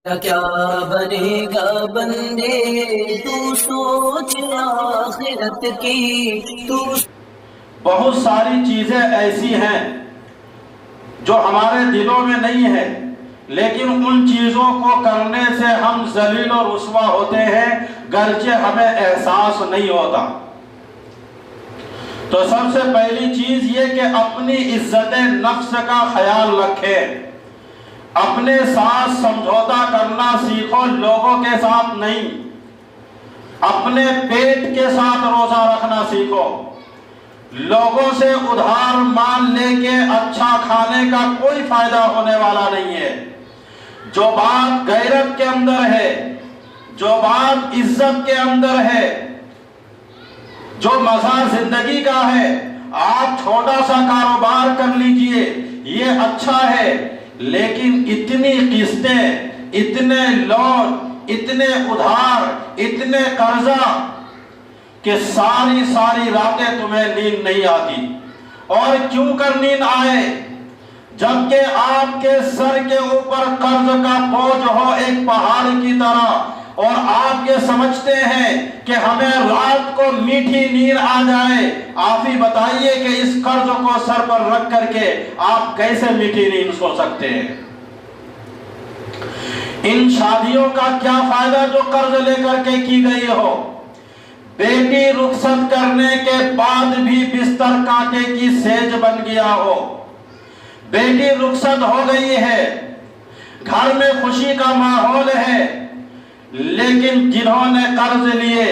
کیا بنے گا بندے تو سوچ آخرت کی تو بہت ساری چیزیں ایسی ہیں جو ہمارے دلوں میں نہیں ہے، لیکن ان چیزوں کو کرنے سے ہم ذلیل و رسوا ہوتے ہیں گرچہ ہمیں احساس نہیں ہوتا۔ تو سب سے پہلی چیز یہ کہ اپنی عزت نفس کا خیال رکھیں، اپنے ساتھ سمجھوتا کرنا سیکھو، لوگوں کے ساتھ نہیں، اپنے پیٹ کے ساتھ روزہ رکھنا سیکھو۔ لوگوں سے ادھار مال لے کے اچھا کھانے کا کوئی فائدہ ہونے والا نہیں ہے۔ جو بات غیرت کے اندر ہے، جو بات عزت کے اندر ہے، جو مزہ زندگی کا ہے، آپ چھوٹا سا کاروبار کر لیجئے، یہ اچھا ہے، لیکن اتنی قسطیں، اتنے لون، اتنے ادھار، اتنے قرضہ کہ ساری راتیں تمہیں نیند نہیں آتی۔ اور کیوں کر نیند آئے؟ جبکہ آپ کے سر کے اوپر قرض کا بوجھ ہو ایک پہاڑ کی طرح، اور آپ یہ سمجھتے ہیں کہ ہمیں رات کو میٹھی نیند آ جائے۔ آپ ہی بتائیے کہ اس قرض کو سر پر رکھ کر کے آپ کیسے میٹھی نیند سو سکتے ہیں؟ ان شادیوں کا کیا فائدہ جو قرض لے کر کے کی گئی ہو؟ بیٹی رخصت کرنے کے بعد بھی بستر کانٹے کی سیج بن گیا ہو۔ بیٹی رخصت ہو گئی ہے، گھر میں خوشی کا ماحول ہے، لیکن جنہوں نے قرض لیے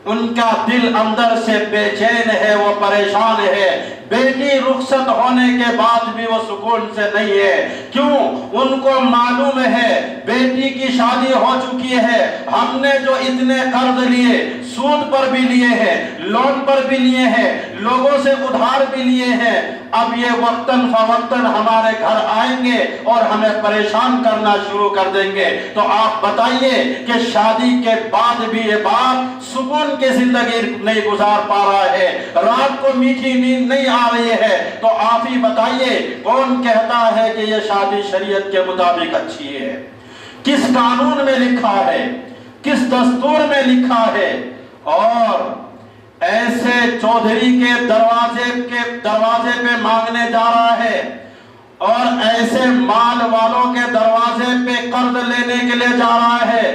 ان کا دل اندر سے بے چین ہے، وہ پریشان ہے۔ بیٹی رخصت ہونے کے بعد بھی وہ سکون سے نہیں ہے۔ کیوں؟ ان کو معلوم ہے بیٹی کی شادی ہو چکی ہے، ہم نے جو اتنے قرض لیے، سود پر بھی لیے ہیں، لون پر بھی لیے ہیں، لوگوں سے ادھار بھی لیے ہیں، اب یہ وقتاً فوقتاً ہمارے گھر آئیں گے اور ہمیں پریشان کرنا شروع کر دیں گے۔ تو آپ بتائیے کہ شادی کے بعد بھی یہ بات سکون کی زندگی نہیں گزار پا رہا ہے، رات کو میٹھی نیند نہیں آ رہی ہے، تو آپ ہی بتائیے کون کہتا ہے کہ یہ شادی شریعت کے مطابق اچھی ہے؟ کس قانون میں لکھا ہے؟ کس دستور میں لکھا ہے؟ اور ایسے چودھری کے دروازے پہ مانگنے جا رہا ہے، اور ایسے مال والوں کے دروازے پہ قرض لینے کے لیے جا رہا ہے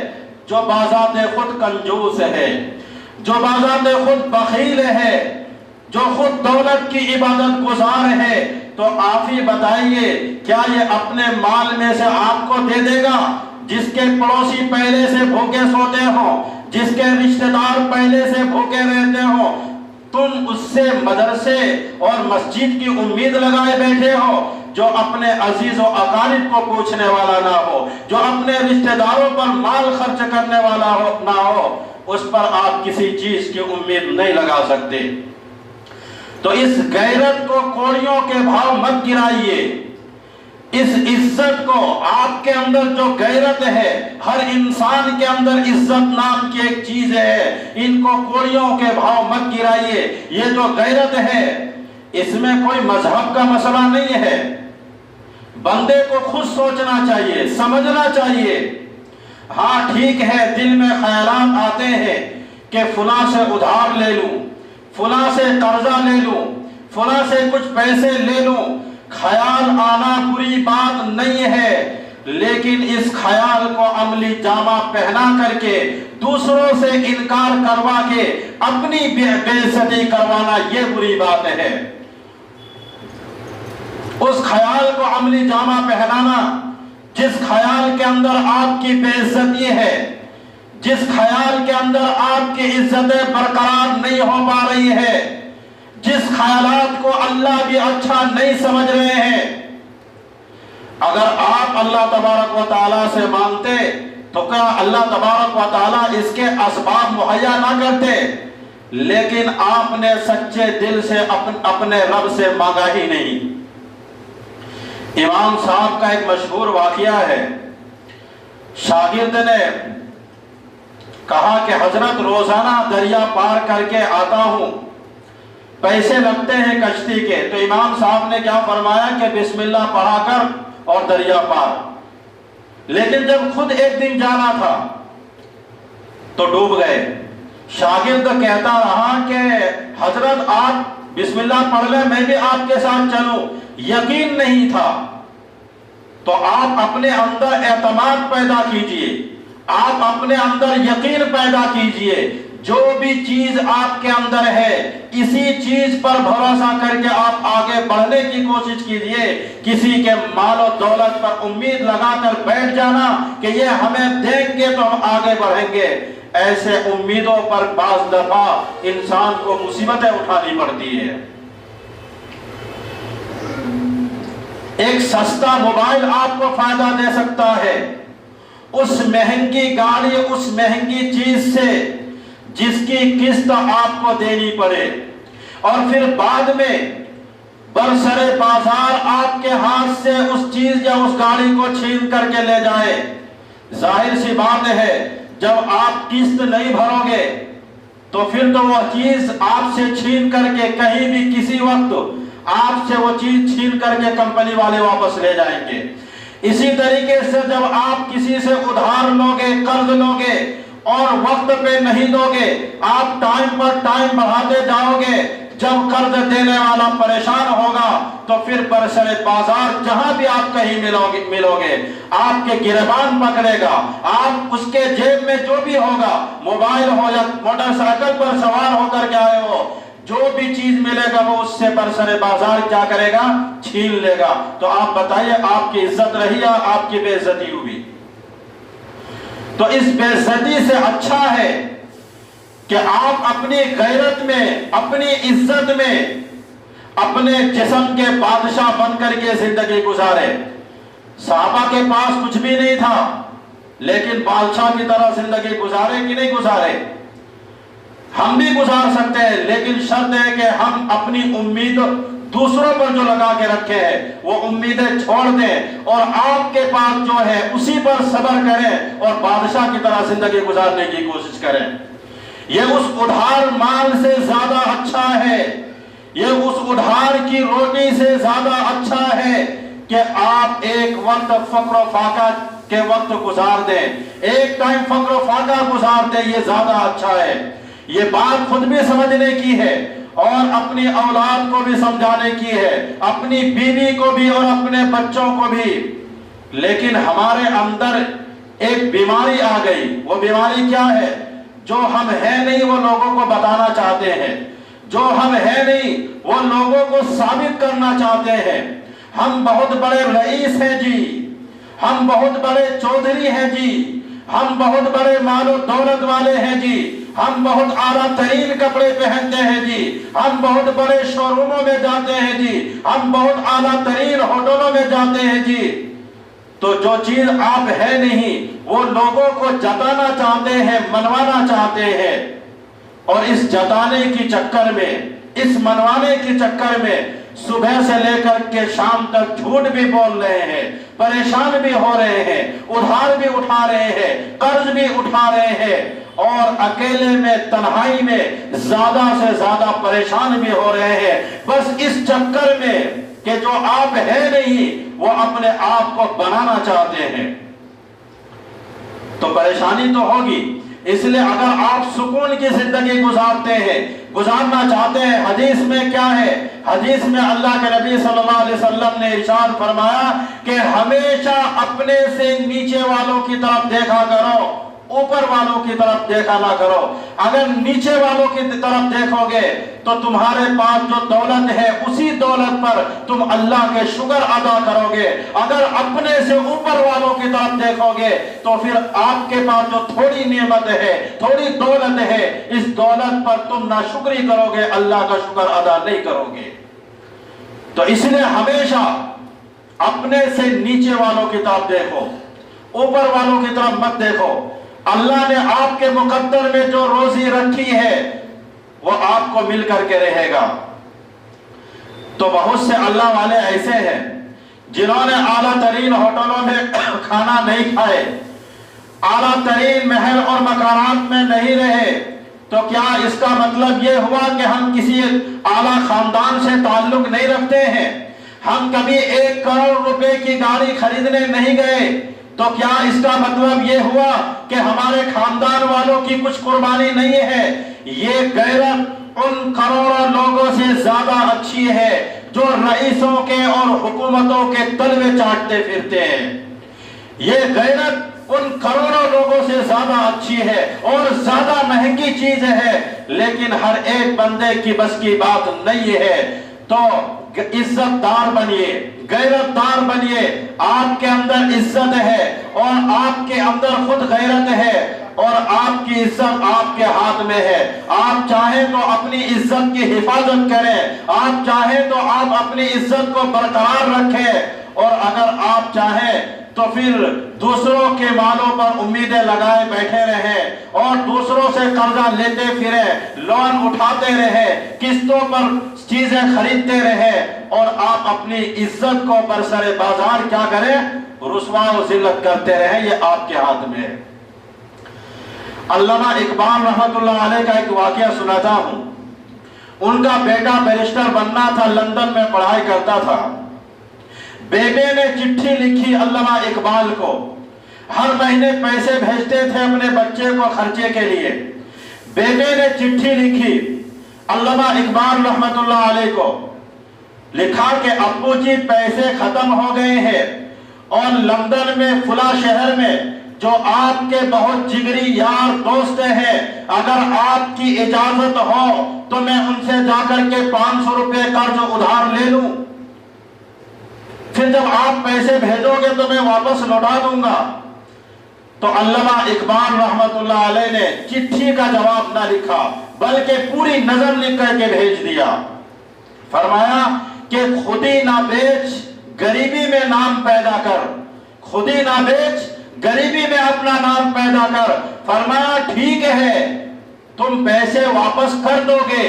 جو بذات خود کنجوس ہے، جو بذات خود بخیل ہے، جو خود دولت کی عبادت گزار ہے۔ تو آپ ہی بتائیے کیا یہ اپنے مال میں سے آپ کو دے دے گا؟ جس کے پڑوسی پہلے سے بھوکے سوتے ہوں، جس کے رشتہ دار پہلے سے بھوکے رہتے ہوں، تم اس سے مدرسے اور مسجد کی امید لگائے بیٹھے ہو، جو اپنے عزیز و اقارب کو پوچھنے والا نہ ہو، جو اپنے رشتہ داروں پر مال خرچ کرنے والا نہ ہو، اس پر آپ کسی چیز کی امید نہیں لگا سکتے۔ تو اس غیرت کو کوڑیوں کے بھاؤ مت گرائیے، اس عزت کو، آپ کے اندر جو غیرت ہے، ہر انسان کے اندر عزت نام کی ایک چیز ہے، ان کو کوڑیوں کے بھاؤ مت گرائیے۔ یہ جو غیرت ہے اس میں کوئی مذہب کا مسئلہ نہیں ہے، بندے کو خود سوچنا چاہیے، سمجھنا چاہیے۔ ہاں ٹھیک ہے، دل میں خیالات آتے ہیں کہ فلاں سے ادھار لے لوں، فلاں سے قرضہ لے لوں، فلاں سے کچھ پیسے لے لوں، خیال آنا بری بات نہیں ہے، لیکن اس خیال کو عملی جامہ پہنا کر کے دوسروں سے انکار کروا کے اپنی بے عزتی کروانا یہ بری بات ہے۔ اس خیال کو عملی جامہ پہنانا جس خیال کے اندر آپ کی بے عزتی ہے، جس خیال کے اندر آپ کی عزتیں برقرار نہیں ہو پا رہی ہے، جس خیالات کو اللہ بھی اچھا نہیں سمجھ رہے ہیں، اگر آپ اللہ تبارک و تعالیٰ سے مانگتے تو کیا اللہ تبارک و تعالیٰ اس کے اسباب مہیا نہ کرتے؟ لیکن آپ نے سچے دل سے اپنے رب سے مانگا ہی نہیں۔ امام صاحب کا ایک مشہور واقعہ ہے، شاگرد نے کہا کہ حضرت روزانہ دریا پار کر کے آتا ہوں، پیسے لگتے ہیں کشتی کے، تو امام صاحب نے کیا فرمایا کہ بسم اللہ پڑھا کر اور دریا پار۔ لیکن جب خود ایک دن جانا تھا تو ڈوب گئے۔ شاگرد کہتا رہا کہ حضرت آپ بسم اللہ پڑھ لیں، میں بھی آپ کے ساتھ چلوں۔ یقین نہیں تھا۔ تو آپ اپنے اندر اعتماد پیدا کیجئے، آپ اپنے اندر یقین پیدا کیجئے۔ جو بھی چیز آپ کے اندر ہے اسی چیز پر بھروسہ کر کے آپ آگے بڑھنے کی کوشش کیجئے۔ کسی کے مال و دولت پر امید لگا کر بیٹھ جانا کہ یہ ہمیں دیں گے تو ہم آگے بڑھیں گے، ایسے امیدوں پر بعض دفعہ انسان کو مصیبتیں اٹھانی پڑتی ہے۔ ایک سستا موبائل آپ کو فائدہ دے سکتا ہے، اس مہنگی گاڑی، اس مہنگی چیز سے جس کی قسط آپ کو دینی پڑے، اور پھر بعد میں برسر بازار آپ کے ہاتھ سے اس چیز یا اس گاڑی کو چھین کر کے لے جائے۔ ظاہر سی بات ہے جب آپ قسط نہیں بھرو گے تو پھر تو وہ چیز آپ سے چھین کر کے کہیں بھی کسی وقت آپ سے وہ چیز چھین کر کے کمپنی والے واپس لے جائیں گے۔ اسی طریقے سے جب آپ کسی سے ادھار لوگے، قرض لوگے اور وقت پہ نہیں دو گے، آپ ٹائم پر ٹائم بڑھاتے جاؤ گے، جب قرض دینے والا پریشان ہوگا تو پھر برسر بازار جہاں بھی آپ کہیں ملو گے آپ کے گریبان پکڑے گا۔ آپ اس کے جیب میں جو بھی ہوگا، موبائل ہو یا موٹر سائیکل پر سوار ہو کر کے آئے ہو، جو بھی چیز ملے گا وہ اس سے برسر بازار کیا کرے گا؟ چھین لے گا۔ تو آپ بتائیے آپ کی عزت رہی یا آپ کی بے عزتی ہوئی؟ تو اس بے عزتی سے اچھا ہے کہ آپ اپنی غیرت میں، اپنی عزت میں اپنے جسم کے بادشاہ بن کر کے زندگی گزارے۔ صحابہ کے پاس کچھ بھی نہیں تھا لیکن بادشاہ کی طرح زندگی گزارے کہ نہیں گزارے؟ ہم بھی گزار سکتے ہیں، لیکن شرط ہے کہ ہم اپنی امید دوسروں پر جو لگا کے رکھے ہیں وہ امیدیں چھوڑ دیں اور آپ کے پاس جو ہے اسی پر صبر کریں اور بادشاہ کی طرح زندگی گزارنے کی کوشش کریں۔ یہ اس ادھار مال سے زیادہ اچھا ہے، یہ اس ادھار کی روٹی سے زیادہ اچھا ہے کہ آپ ایک وقت فقر و فاقہ کے وقت گزار دیں، ایک ٹائم فقر و فاقہ گزار دیں، یہ زیادہ اچھا ہے۔ یہ بات خود بھی سمجھنے کی ہے اور اپنی اولاد کو بھی سمجھانے کی ہے، اپنی بیوی کو بھی اور اپنے بچوں کو بھی۔ لیکن ہمارے اندر ایک بیماری آ گئی۔ وہ بیماری کیا ہے؟ جو ہم ہیں نہیں وہ لوگوں کو بتانا چاہتے ہیں، جو ہم ہیں نہیں وہ لوگوں کو ثابت کرنا چاہتے ہیں۔ ہم بہت بڑے رئیس ہیں جی، ہم بہت بڑے چودھری ہیں جی، ہم بہت بڑے مال و دولت والے ہیں جی، ہم بہت اعلیٰ ترین کپڑے پہنتے ہیں جی، ہم بہت بڑے شو روموں میں جاتے ہیں جی، ہم بہت اعلیٰ ترین ہوٹلوں میں جاتے ہیں جی۔ تو جو چیز آپ ہے نہیں وہ لوگوں کو جتانا چاہتے ہیں، منوانا چاہتے ہیں، اور اس جتانے کی چکر میں، اس منوانے کی چکر میں صبح سے لے کر کے شام تک جھوٹ بھی بول رہے ہیں، پریشان بھی ہو رہے ہیں، ادھار بھی اٹھا رہے ہیں، قرض بھی اٹھا رہے ہیں، اور اکیلے میں تنہائی میں زیادہ سے زیادہ پریشان بھی ہو رہے ہیں، بس اس چکر میں کہ جو آپ ہے نہیں وہ اپنے آپ کو بنانا چاہتے ہیں۔ تو پریشانی تو ہوگی۔ اس لیے اگر آپ سکون کی زندگی گزارنا چاہتے ہیں، حدیث میں کیا ہے؟ حدیث میں اللہ کے نبی صلی اللہ علیہ وسلم نے ارشاد فرمایا کہ ہمیشہ اپنے سے نیچے والوں کی طرف دیکھا کرو، اوپر والوں کی طرف دیکھا نہ کرو۔ اگر نیچے والوں کی طرف دیکھو گے تو تمہارے پاس جو دولت ہے اسی دولت پر تم اللہ کے شکر ادا کرو گے۔ اگر اپنے سے اوپر والوں کی طرف دیکھو گے تو پھر آپ کے پاس جو تھوڑی نعمت ہے، تھوڑی دولت ہے، اس دولت پر تم ناشکری کرو گے، اللہ کا شکر ادا نہیں کرو گے۔ تو اس لیے ہمیشہ اپنے سے نیچے والوں کی طرف دیکھو، اوپر والوں کی طرف مت دیکھو۔ اللہ نے آپ کے مقدر میں جو روزی رکھی ہے وہ آپ کو مل کر کے رہے گا۔ تو بہت سے اللہ والے ایسے ہیں جنہوں نے اعلیٰ ترین ہوٹلوں میں کھانا نہیں کھائے، اعلیٰ ترین محل اور مکانات میں نہیں رہے، تو کیا اس کا مطلب یہ ہوا کہ ہم کسی اعلیٰ خاندان سے تعلق نہیں رکھتے ہیں؟ ہم کبھی 1 کروڑ روپے کی گاڑی خریدنے نہیں گئے، تو کیا اس کا مطلب یہ ہوا کہ ہمارے خاندان والوں کی کچھ قربانی نہیں ہے؟ یہ غیرت ان کروڑوں لوگوں سے زیادہ اچھی ہے جو رئیسوں کے اور حکومتوں کے تلوے چاٹتے پھرتے ہیں۔ یہ غیرت ان کروڑوں لوگوں سے زیادہ اچھی ہے اور زیادہ مہنگی چیز ہے، لیکن ہر ایک بندے کی بس کی بات نہیں ہے۔ تو عزت دار بنیے، غیرت دار بنیے۔ آپ کے اندر عزت ہے اور آپ کے اندر خود غیرت ہے اور آپ کی عزت آپ کے ہاتھ میں ہے۔ آپ چاہیں تو اپنی عزت کی حفاظت کریں، آپ چاہیں تو آپ اپنی عزت کو برقرار رکھیں، اور اگر آپ چاہیں تو پھر دوسروں کے مالوں پر امیدیں لگائے بیٹھے رہیں اور دوسروں سے قرضہ لیتے پھریں، لون اٹھاتے رہیں، قسطوں پر چیزیں خریدتے رہیں، اور آپ اپنی عزت کو برسر بازار کیا کریں؟ رسوا و ذلت کرتے رہیں۔ یہ آپ کے ہاتھ میں ہے۔ علامہ اقبال رحمت اللہ علیہ کا ایک واقعہ سناتا ہوں۔ ان کا بیٹا بیرسٹر بننا تھا، لندن میں پڑھائی کرتا تھا۔ بیٹے نے چٹھی لکھی علامہ اقبال کو، ہر مہینے پیسے بھیجتے تھے اپنے بچے کو خرچے کے لیے۔ بیٹے نے چٹھی لکھی علامہ اقبال رحمت اللہ علیہ کو، لکھا کہ ابو جی پیسے ختم ہو گئے ہیں اور لندن میں فلاں شہر میں جو آپ کے بہت جگری یار دوست ہیں، اگر آپ کی اجازت ہو تو میں ان سے جا کر کے 500 روپے قرض ادھار لے لوں، پھر جب آپ پیسے بھیجو گے تو میں واپس لوٹا دوں گا۔ تو علامہ اقبال رحمت اللہ علیہ نے چٹھی کا جواب نہ لکھا بلکہ پوری نظم لکھ کر کے بھیج دیا۔ فرمایا کہ خودی نہ بیچ غریبی میں نام پیدا کر، خودی نہ بیچ غریبی میں اپنا نام پیدا کر۔ فرمایا ٹھیک ہے تم پیسے واپس کر دو گے،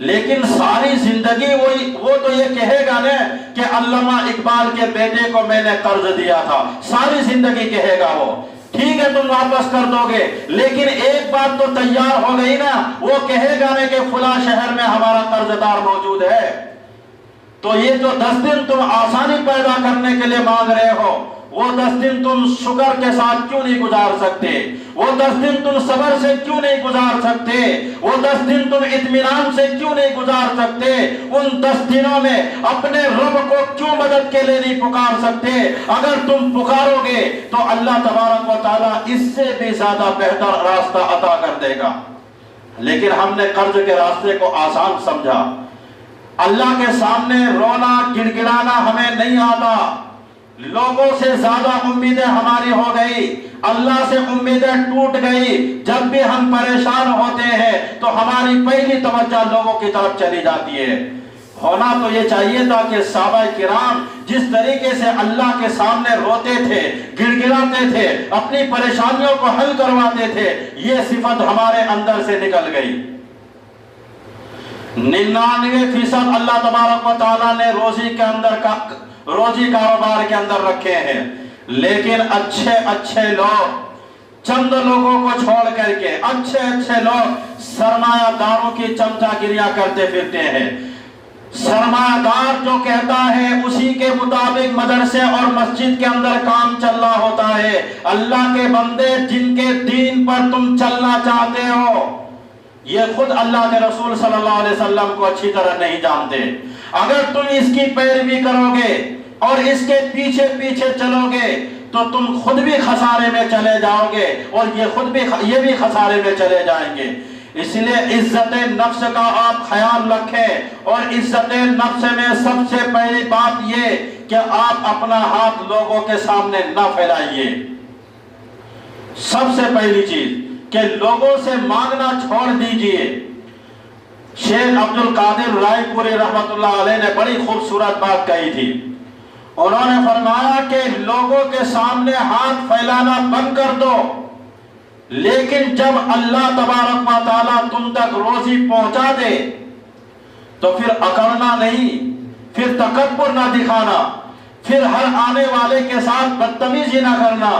لیکن ساری زندگی وہ تو یہ کہے گا نا کہ علامہ اقبال کے بیٹے کو میں نے قرض دیا تھا، ساری زندگی کہے گا وہ۔ ٹھیک ہے تم واپس کر دو گے، لیکن ایک بات تو تیار ہو گئی نا، وہ کہے گا نا کہ فلاں شہر میں ہمارا قرض دار موجود ہے۔ تو یہ جو 10 دن تم آسانی پیدا کرنے کے لیے مانگ رہے ہو، وہ 10 دن تم شکر کے ساتھ کیوں نہیں گزار سکتے؟ وہ 10 دن تم صبر سے کیوں نہیں گزار سکتے؟ وہ 10 دن تم اطمینان سے کیوں نہیں گزار سکتے؟ ان 10 دنوں میں اپنے رب کو کیوں مدد کے لیے نہیں پکار سکتے؟ اگر تم پکارو گے تو اللہ تبارک و تعالیٰ اس سے بھی زیادہ بہتر راستہ عطا کر دے گا۔ لیکن ہم نے قرض کے راستے کو آسان سمجھا۔ اللہ کے سامنے رونا گڑگڑانا ہمیں نہیں آتا، لوگوں سے زیادہ امیدیں ہماری ہو گئی، اللہ سے امیدیں ٹوٹ گئی۔ جب بھی ہم پریشان ہوتے ہیں تو ہماری پہلی توجہ لوگوں کی طرف چلی جاتی ہے۔ ہونا تو یہ چاہیے تھا کہ صحابہ کرام جس طریقے سے اللہ کے سامنے روتے تھے، گڑ گڑاتے تھے، اپنی پریشانیوں کو حل کرواتے تھے، یہ صفت ہمارے اندر سے نکل گئی۔ 99% اللہ تبارک و تعالیٰ نے روزی کاروبار کے اندر رکھے ہیں، لیکن اچھے لوگ چند لوگوں کو چھوڑ کر کے اچھے لوگ سرمایہ داروں کی چمچا گریاں کرتے پھرتے ہیں۔ سرمایہ دار جو کہتا ہے اسی کے مطابق مدرسے اور مسجد کے اندر کام چل رہا ہوتا ہے۔ اللہ کے بندے جن کے دین پر تم چلنا چاہتے ہو، یہ خود اللہ کے رسول صلی اللہ علیہ وسلم کو اچھی طرح نہیں جانتے۔ اگر تم اس کی پیروی کرو گے اور اس کے پیچھے چلو گے تو تم خود بھی خسارے میں چلے جاؤ گے اور یہ بھی خسارے میں چلے جائیں گے۔ اس لیے عزت نفس کا آپ خیال رکھیں، اور عزت نفس میں سب سے پہلی بات یہ کہ آپ اپنا ہاتھ لوگوں کے سامنے نہ پھیلائیے۔ سب سے پہلی چیز کہ لوگوں سے مانگنا چھوڑ دیجئے۔ شیخ عبد القادر رائے پوری رحمت اللہ علیہ نے بڑی خوبصورت بات کہی تھی۔ انہوں نے فرمایا کہ لوگوں کے سامنے ہاتھ پھیلانا بند کر دو، لیکن جب اللہ تبارک و تعالیٰ تم تک روزی پہنچا دے تو پھر اکڑنا نہیں، پھر تکبر نہ دکھانا، پھر ہر آنے والے کے ساتھ بدتمیزی نہ کرنا،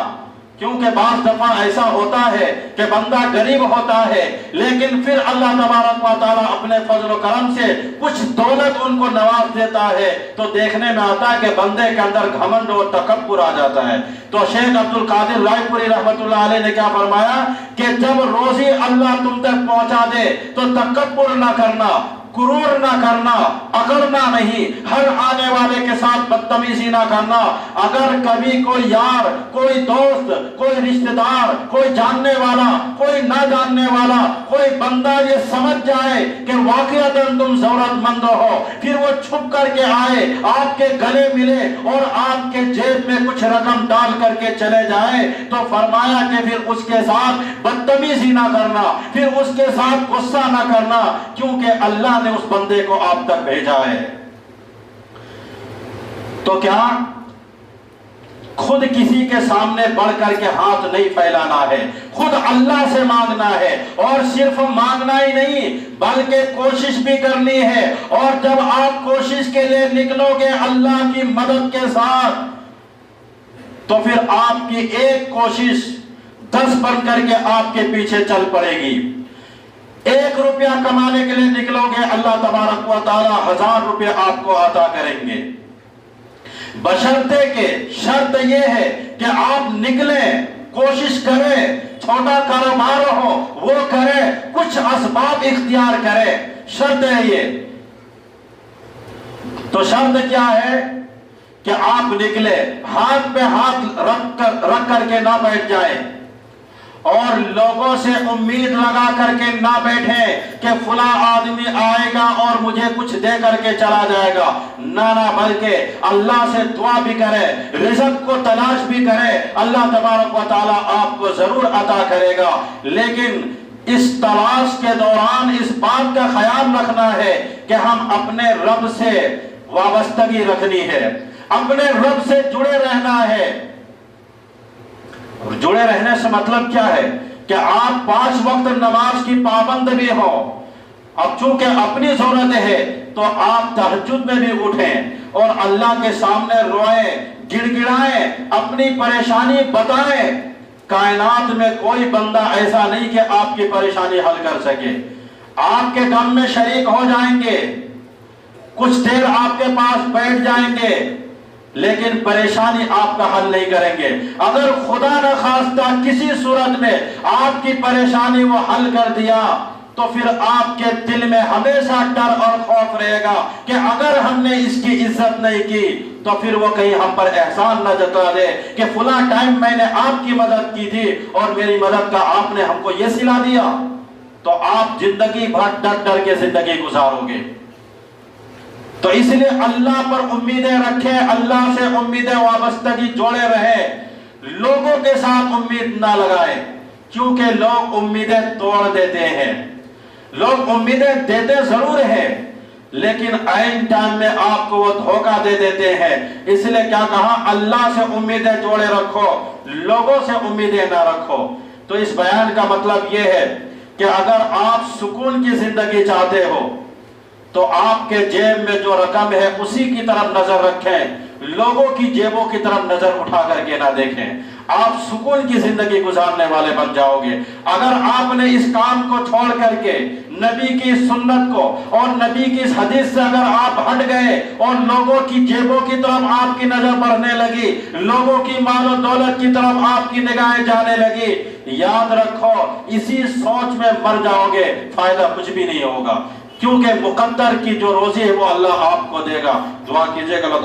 کیونکہ بعض دفعہ ایسا ہوتا ہے کہ بندہ غریب ہوتا ہے لیکن پھر اللہ تبارک و تعالیٰ اپنے فضل و کرم سے کچھ دولت ان کو نواز دیتا ہے تو دیکھنے میں آتا ہے کہ بندے کے اندر گھمنڈ اور تکبر آ جاتا ہے۔ تو شیخ عبد القادر رائے پوری رحمت اللہ علیہ نے کیا فرمایا کہ جب روزی اللہ تم تک پہنچا دے تو تکبر نہ کرنا، غرور نہ کرنا، اگرنا نہیں، ہر آنے والے کے ساتھ بدتمیزی نہ کرنا۔ اگر کبھی کوئی یار، کوئی دوست، کوئی رشتہ دار، کوئی جاننے والا، کوئی نہ جاننے والا، کوئی بندہ یہ سمجھ جائے کہ واقعتاً تم ضرورت مند ہو، پھر وہ چھپ کر کے آئے، آپ کے گلے ملے اور آپ کے جیب میں کچھ رقم ڈال کر کے چلے جائے تو فرمایا کہ پھر اس کے ساتھ بدتمیزی نہ کرنا، پھر اس کے ساتھ غصہ نہ کرنا، کیونکہ اللہ نے اس بندے کو آپ تک بھیجا ہے۔ تو کیا خود کسی کے سامنے بڑھ کر کے ہاتھ نہیں پھیلانا ہے، خود اللہ سے مانگنا ہے، اور صرف مانگنا ہی نہیں بلکہ کوشش بھی کرنی ہے۔ اور جب آپ کوشش کے لیے نکلو گے اللہ کی مدد کے ساتھ تو پھر آپ کی ایک کوشش 10 بن کر کے آپ کے پیچھے چل پڑے گی۔ 1 روپیہ کمانے کے لیے نکلو گے اللہ تبارک و تعالی 1000 روپے آپ کو عطا کریں گے، بشرطے کہ شرط یہ ہے کہ آپ نکلیں، کوشش کریں، چھوٹا کاروبار ہو وہ کریں، کچھ اسباب اختیار کریں، شرط ہے یہ۔ تو شرط کیا ہے کہ آپ نکلے، ہاتھ پہ ہاتھ رکھ کر کے نہ بیٹھ جائیں اور لوگوں سے امید لگا کر کے نہ بیٹھیں کہ فلاں آدمی آئے گا اور مجھے کچھ دے کر کے چلا جائے گا، نہ بلکہ اللہ سے دعا بھی کرے، رزق کو تلاش بھی کرے، اللہ تبارک و تعالیٰ آپ کو ضرور عطا کرے گا۔ لیکن اس تلاش کے دوران اس بات کا خیال رکھنا ہے کہ ہم اپنے رب سے وابستگی رکھنی ہے، اپنے رب سے جڑے رہنا ہے۔ جڑے رہنے سے مطلب کیا ہے کہ آپ 5 وقت نماز کی پابند بھی ہو، اب چونکہ اپنی ضرورت ہے تو آپ تہجد میں بھی اٹھیں اور اللہ کے سامنے روئیں، گڑ گڑائیں، اپنی پریشانی بتائیں۔ کائنات میں کوئی بندہ ایسا نہیں کہ آپ کی پریشانی حل کر سکے، آپ کے غم میں شریک ہو جائیں گے، کچھ دیر آپ کے پاس بیٹھ جائیں گے، لیکن پریشانی آپ کا حل نہیں کریں گے۔ اگر خدا نہ خواستہ کسی صورت میں آپ کی پریشانی وہ حل کر دیا تو پھر آپ کے دل میں ہمیشہ ڈر اور خوف رہے گا کہ اگر ہم نے اس کی عزت نہیں کی تو پھر وہ کہیں ہم پر احسان نہ جتا دے کہ فلاں ٹائم میں نے آپ کی مدد کی تھی اور میری مدد کا آپ نے ہم کو یہ صلہ دیا، تو آپ زندگی بھر ڈر کے زندگی گزارو گے۔ تو اس لیے اللہ پر امیدیں رکھیں، اللہ سے امیدیں وابستگی جوڑے رہے، لوگوں کے ساتھ امید نہ لگائیں، کیونکہ لوگ امیدیں توڑ دیتے ہیں، لوگ امیدیں دیتے ضرور ہیں لیکن عین ٹائم میں آپ کو وہ دھوکہ دے دیتے ہیں۔ اس لیے کیا کہا، اللہ سے امیدیں جوڑے رکھو، لوگوں سے امیدیں نہ رکھو۔ تو اس بیان کا مطلب یہ ہے کہ اگر آپ سکون کی زندگی چاہتے ہو تو آپ کے جیب میں جو رقم ہے اسی کی طرف نظر رکھیں، لوگوں کی جیبوں کی طرف نظر اٹھا کر کے نہ دیکھیں، آپ سکون کی زندگی گزارنے والے بن جاؤ گے۔ اگر آپ نے اس کام کو چھوڑ کر کے نبی کی سنت کو اور نبی کی اس حدیث سے اگر آپ ہٹ گئے اور لوگوں کی جیبوں کی طرف آپ کی نظر بڑھنے لگی، لوگوں کی مال و دولت کی طرف آپ کی نگاہیں جانے لگی، یاد رکھو اسی سوچ میں مر جاؤ گے، فائدہ کچھ بھی نہیں ہوگا، کیونکہ مقدر کی جو روزی ہے وہ اللہ آپ کو دے گا۔ دعا کیجئے گا۔